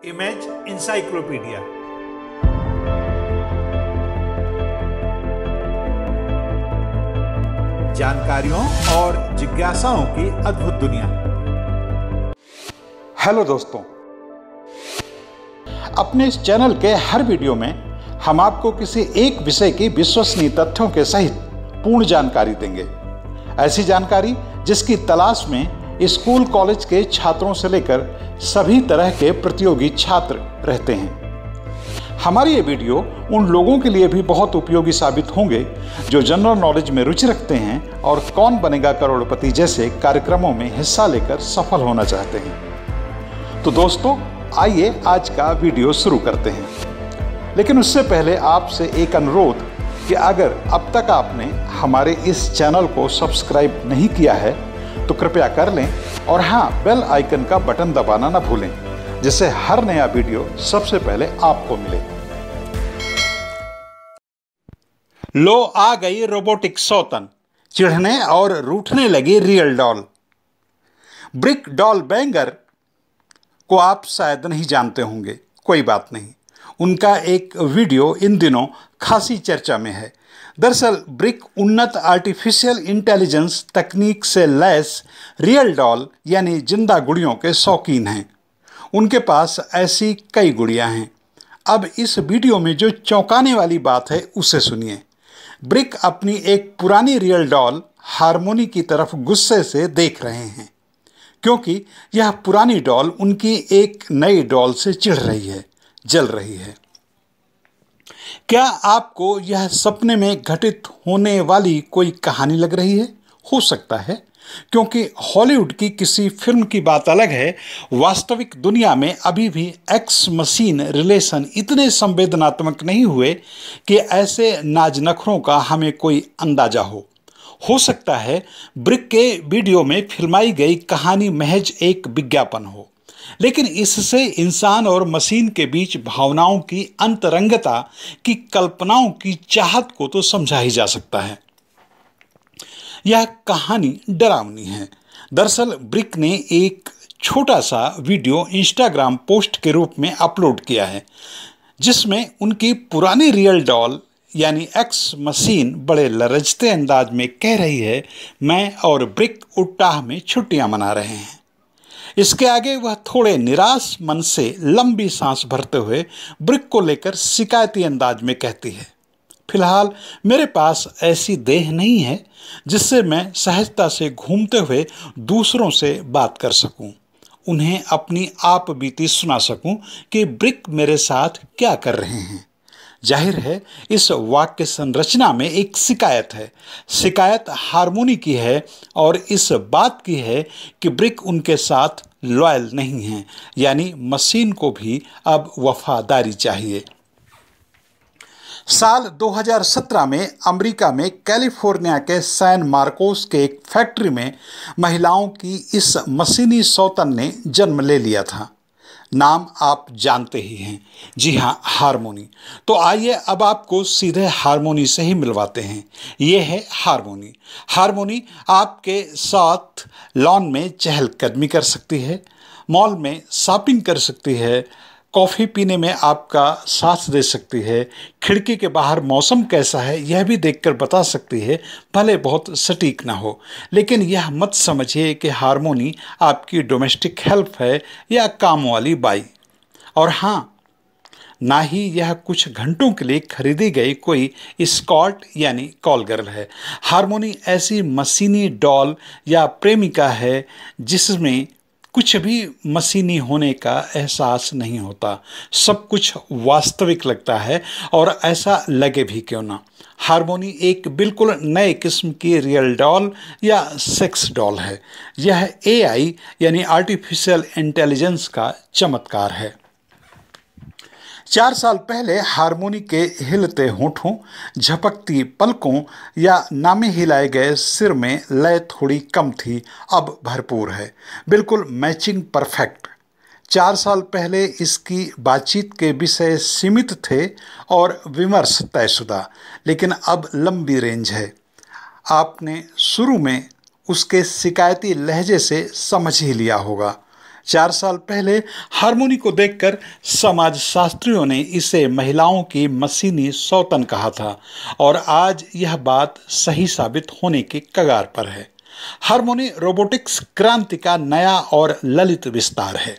Image encyclopedia. जानकारियों और जिज्ञासाओं की अद्भुत दुनिया। हेलो दोस्तों, अपने इस चैनल के हर वीडियो में हम आपको किसी एक विषय की विश्वसनीय तथ्यों के सहित पूर्ण जानकारी देंगे। ऐसी जानकारी जिसकी तलाश में स्कूल कॉलेज के छात्रों से लेकर सभी तरह के प्रतियोगी छात्र रहते हैं। हमारे ये वीडियो उन लोगों के लिए भी बहुत उपयोगी साबित होंगे जो जनरल नॉलेज में रुचि रखते हैं और कौन बनेगा करोड़पति जैसे कार्यक्रमों में हिस्सा लेकर सफल होना चाहते हैं। तो दोस्तों, आइए आज का वीडियो शुरू करते हैं। लेकिन उससे पहले आपसे एक अनुरोध कि अगर अब तक आपने हमारे इस चैनल को सब्सक्राइब नहीं किया है तो कृपया कर लें और हाँ, बेल आइकन का बटन दबाना ना भूलें, जिससे हर नया वीडियो सबसे पहले आपको मिले। लो आ गई रोबोटिक सौतन, चिढ़ने और रूठने लगी real doll. Brick doll banger को आप शायद नहीं जानते होंगे, कोई बात नहीं। उनका एक वीडियो इन दिनों खासी चर्चा में है। दरअसल ब्रिक उन्नत आर्टिफिशियल इंटेलिजेंस तकनीक से लैस रियल डॉल यानी जिंदा गुड़ियों के शौकीन हैं। उनके पास ऐसी कई गुड़ियां हैं। अब इस वीडियो में जो चौंकाने वाली बात है उसे सुनिए। ब्रिक अपनी एक पुरानी रियल डॉल हारमोनी की तरफ गुस्से से देख रहे हैं, क्योंकि यह पुरानी डॉल उनकी एक नई डॉल से चिढ़ रही है, जल रही है। क्या आपको यह सपने में घटित होने वाली कोई कहानी लग रही है? हो सकता है, क्योंकि हॉलीवुड की किसी फिल्म की बात अलग है, वास्तविक दुनिया में अभी भी एक्स मशीन रिलेशन इतने संवेदनात्मक नहीं हुए कि ऐसे नाज नखरों का हमें कोई अंदाजा हो सकता है ब्रिक के वीडियो में फिल्माई गई कहानी महज एक विज्ञापन हो, लेकिन इससे इंसान और मशीन के बीच भावनाओं की अंतरंगता की कल्पनाओं की चाहत को तो समझा ही जा सकता है। यह कहानी डरावनी है। दरअसल ब्रिक ने एक छोटा सा वीडियो इंस्टाग्राम पोस्ट के रूप में अपलोड किया है, जिसमें उनकी पुरानी रियल डॉल यानी एक्स मशीन बड़े लरजते अंदाज में कह रही है, मैं और ब्रिक उट्टाह में छुट्टियां मना रहे हैं। इसके आगे वह थोड़े निराश मन से लंबी सांस भरते हुए ब्रिक को लेकर शिकायती अंदाज में कहती है, फिलहाल मेरे पास ऐसी देह नहीं है जिससे मैं सहजता से घूमते हुए दूसरों से बात कर सकूं, उन्हें अपनी आप बीती सुना सकूं कि ब्रिक मेरे साथ क्या कर रहे हैं। जाहिर है इस वाक्य संरचना में एक शिकायत है। शिकायत हारमोनी की है और इस बात की है कि ब्रिक उनके साथ लॉयल नहीं है, यानी मशीन को भी अब वफादारी चाहिए। साल 2017 में अमेरिका में कैलिफोर्निया के सैन मार्कोस के एक फैक्ट्री में महिलाओं की इस मशीनी सौतन ने जन्म ले लिया था। नाम आप जानते ही हैं, जी हाँ, हारमोनी। तो आइए अब आपको सीधे हारमोनी से ही मिलवाते हैं। ये है हारमोनी। हारमोनी आपके साथ लॉन में चहलकदमी कर सकती है, मॉल में शॉपिंग कर सकती है, कॉफ़ी पीने में आपका साथ दे सकती है, खिड़की के बाहर मौसम कैसा है यह भी देखकर बता सकती है, भले बहुत सटीक ना हो। लेकिन यह मत समझिए कि हारमोनी आपकी डोमेस्टिक हेल्प है या काम वाली बाई। और हाँ, ना ही यह कुछ घंटों के लिए खरीदी गई कोई स्कॉट यानी कॉल गर्ल है। हारमोनी ऐसी मशीनी डॉल या प्रेमिका है जिसमें कुछ भी मशीनी होने का एहसास नहीं होता, सब कुछ वास्तविक लगता है, और ऐसा लगे भी क्यों ना। हारमोनी एक बिल्कुल नए किस्म की रियल डॉल या सेक्स डॉल है। यह एआई यानी आर्टिफिशियल इंटेलिजेंस का चमत्कार है। 4 साल पहले हारमोनी के हिलते होठों, झपकती पलकों या नामे हिलाए गए सिर में लय थोड़ी कम थी, अब भरपूर है, बिल्कुल मैचिंग परफेक्ट। 4 साल पहले इसकी बातचीत के विषय सीमित थे और विमर्श तयशुदा, लेकिन अब लंबी रेंज है। आपने शुरू में उसके शिकायती लहजे से समझ ही लिया होगा। 4 साल पहले हारमोनी को देखकर समाजशास्त्रियों ने इसे महिलाओं की मशीनी सौतन कहा था और आज यह बात सही साबित होने के कगार पर है। हारमोनी रोबोटिक्स क्रांति का नया और ललित विस्तार है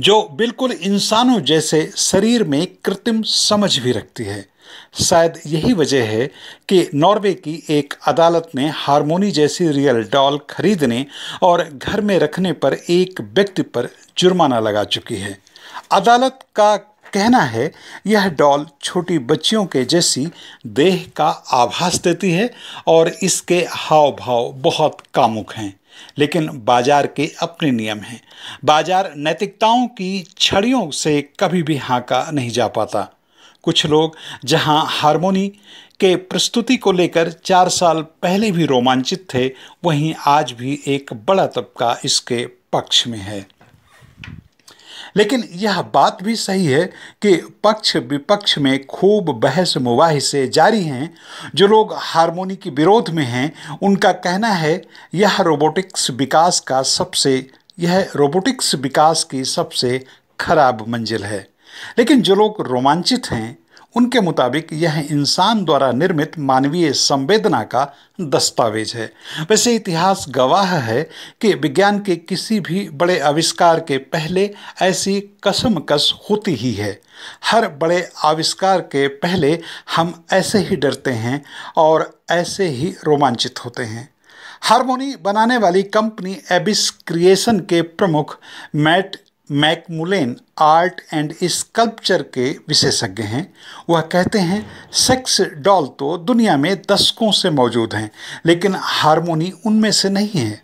जो बिल्कुल इंसानों जैसे शरीर में कृत्रिम समझ भी रखती है। शायद यही वजह है कि नॉर्वे की एक अदालत ने हारमोनी जैसी रियल डॉल खरीदने और घर में रखने पर एक व्यक्ति पर जुर्माना लगा चुकी है। अदालत का कहना है यह डॉल छोटी बच्चियों के जैसी देह का आभास देती है और इसके हाव भाव बहुत कामुक हैं, लेकिन बाजार के अपने नियम हैं। बाजार नैतिकताओं की छड़ियों से कभी भी हाँका नहीं जा पाता। कुछ लोग जहां हारमोनी के प्रस्तुति को लेकर 4 साल पहले भी रोमांचित थे, वहीं आज भी एक बड़ा तबका इसके पक्ष में है। लेकिन यह बात भी सही है कि पक्ष विपक्ष में खूब बहस मुबाहिसे जारी हैं। जो लोग हारमोनी के विरोध में हैं, उनका कहना है यह रोबोटिक्स विकास की सबसे खराब मंजिल है। लेकिन जो लोग रोमांचित हैं, उनके मुताबिक यह इंसान द्वारा निर्मित मानवीय संवेदना का दस्तावेज है। वैसे इतिहास गवाह है कि विज्ञान के किसी भी बड़े आविष्कार के पहले ऐसी कसमकस होती ही है। हर बड़े आविष्कार के पहले हम ऐसे ही डरते हैं और ऐसे ही रोमांचित होते हैं। हारमोनी बनाने वाली कंपनी एबिस क्रिएशन के प्रमुख Matt McMullen art and sculpture के विशेषज्ञ हैं। वह कहते हैं सेक्स डॉल तो दुनिया में दशकों से मौजूद हैं, लेकिन हारमोनी उनमें से नहीं है।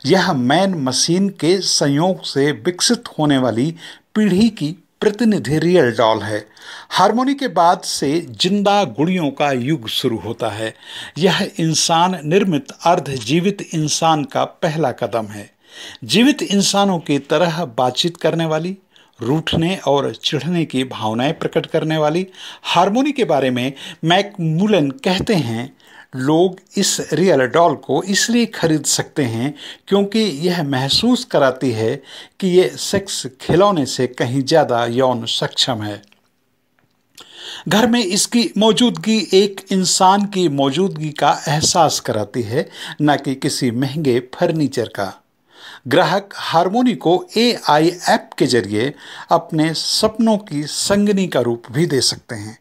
यह मैन मशीन के संयोग से विकसित होने वाली पीढ़ी की प्रतिनिधि रियल डॉल है। हारमोनी के बाद से जिंदा गुड़ियों का युग शुरू होता है। यह इंसान निर्मित अर्ध जीवित इंसान का पहला कदम है। जीवित इंसानों की तरह बातचीत करने वाली, रूठने और चिढ़ने की भावनाएं प्रकट करने वाली हारमोनी के बारे में मैकमुलन कहते हैं, लोग इस रियल डॉल को इसलिए खरीद सकते हैं क्योंकि यह महसूस कराती है कि ये सेक्स खिलौने से कहीं ज़्यादा यौन सक्षम है। घर में इसकी मौजूदगी एक इंसान की मौजूदगी का एहसास कराती है, न कि किसी महंगे फर्नीचर का। ग्राहक हारमोनी को AI ऐप के जरिए अपने सपनों की संगनी का रूप भी दे सकते हैं।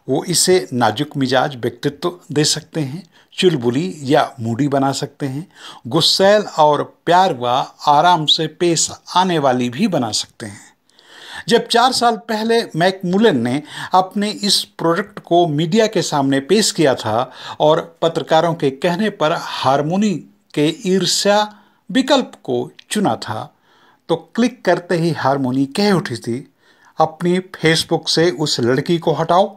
वो इसे नाजुक मिजाज व्यक्तित्व दे सकते हैं, चुलबुली या मूडी बना सकते हैं, गुस्सैल और प्यार व आराम से पेश आने वाली भी बना सकते हैं। जब 4 साल पहले मैकमुलन ने अपने इस प्रोडक्ट को मीडिया के सामने पेश किया था और पत्रकारों के कहने पर हारमोनी के ईर्ष्या विकल्प को चुना था, तो क्लिक करते ही हारमोनी कह उठी थी, अपनी फेसबुक से उस लड़की को हटाओ।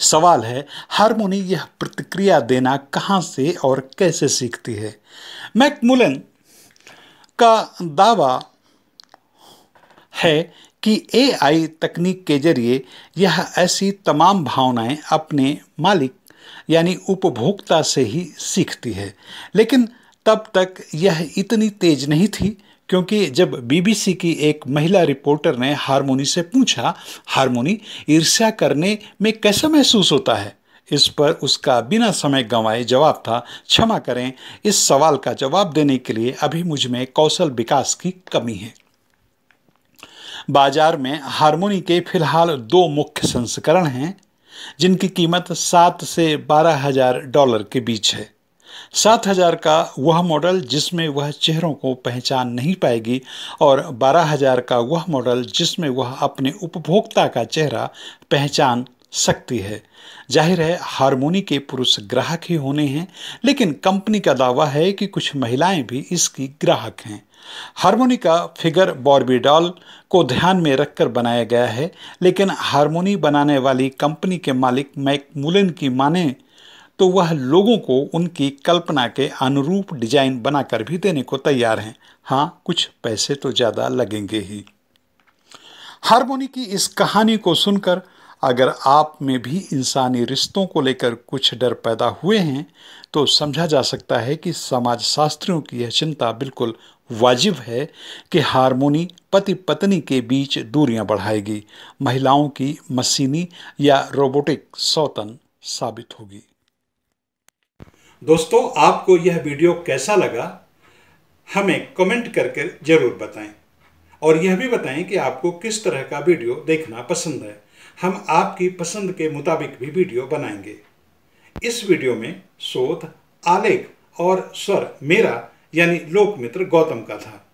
सवाल है, हारमोनी यह प्रतिक्रिया देना कहां से और कैसे सीखती है? मैकमुलन का दावा है कि AI तकनीक के जरिए यह ऐसी तमाम भावनाएं अपने मालिक यानी उपभोक्ता से ही सीखती है। लेकिन तब तक यह इतनी तेज नहीं थी, क्योंकि जब BBC की एक महिला रिपोर्टर ने हारमोनी से पूछा, हारमोनी ईर्ष्या करने में कैसा महसूस होता है? इस पर उसका बिना समय गंवाए जवाब था, क्षमा करें, इस सवाल का जवाब देने के लिए अभी मुझ में कौशल विकास की कमी है। बाजार में हारमोनी के फिलहाल 2 मुख्य संस्करण हैं, जिनकी कीमत $7,000 से $12,000 के बीच है। 7,000 का वह मॉडल जिसमें वह चेहरों को पहचान नहीं पाएगी और 12,000 का वह मॉडल जिसमें वह अपने उपभोक्ता का चेहरा पहचान सकती है। जाहिर है हारमोनी के पुरुष ग्राहक ही होने हैं, लेकिन कंपनी का दावा है कि कुछ महिलाएं भी इसकी ग्राहक हैं। हारमोनी का फिगर बॉर्बी डॉल को ध्यान में रखकर बनाया गया है, लेकिन हारमोनी बनाने वाली कंपनी के मालिक मैकमुलन की माने तो वह लोगों को उनकी कल्पना के अनुरूप डिजाइन बनाकर भी देने को तैयार हैं। हाँ, कुछ पैसे तो ज़्यादा लगेंगे ही। हारमोनी की इस कहानी को सुनकर अगर आप में भी इंसानी रिश्तों को लेकर कुछ डर पैदा हुए हैं तो समझा जा सकता है कि समाजशास्त्रियों की यह चिंता बिल्कुल वाजिब है कि हार्मोनी पति पत्नी के बीच दूरियां बढ़ाएगी, महिलाओं की मशीनी या रोबोटिक सौतन साबित होगी। दोस्तों, आपको यह वीडियो कैसा लगा हमें कमेंट करके जरूर बताएं और यह भी बताएं कि आपको किस तरह का वीडियो देखना पसंद है। हम आपकी पसंद के मुताबिक भी वीडियो बनाएंगे। इस वीडियो में शोध, आलेख और स्वर मेरा यानी लोकमित्र गौतम का था।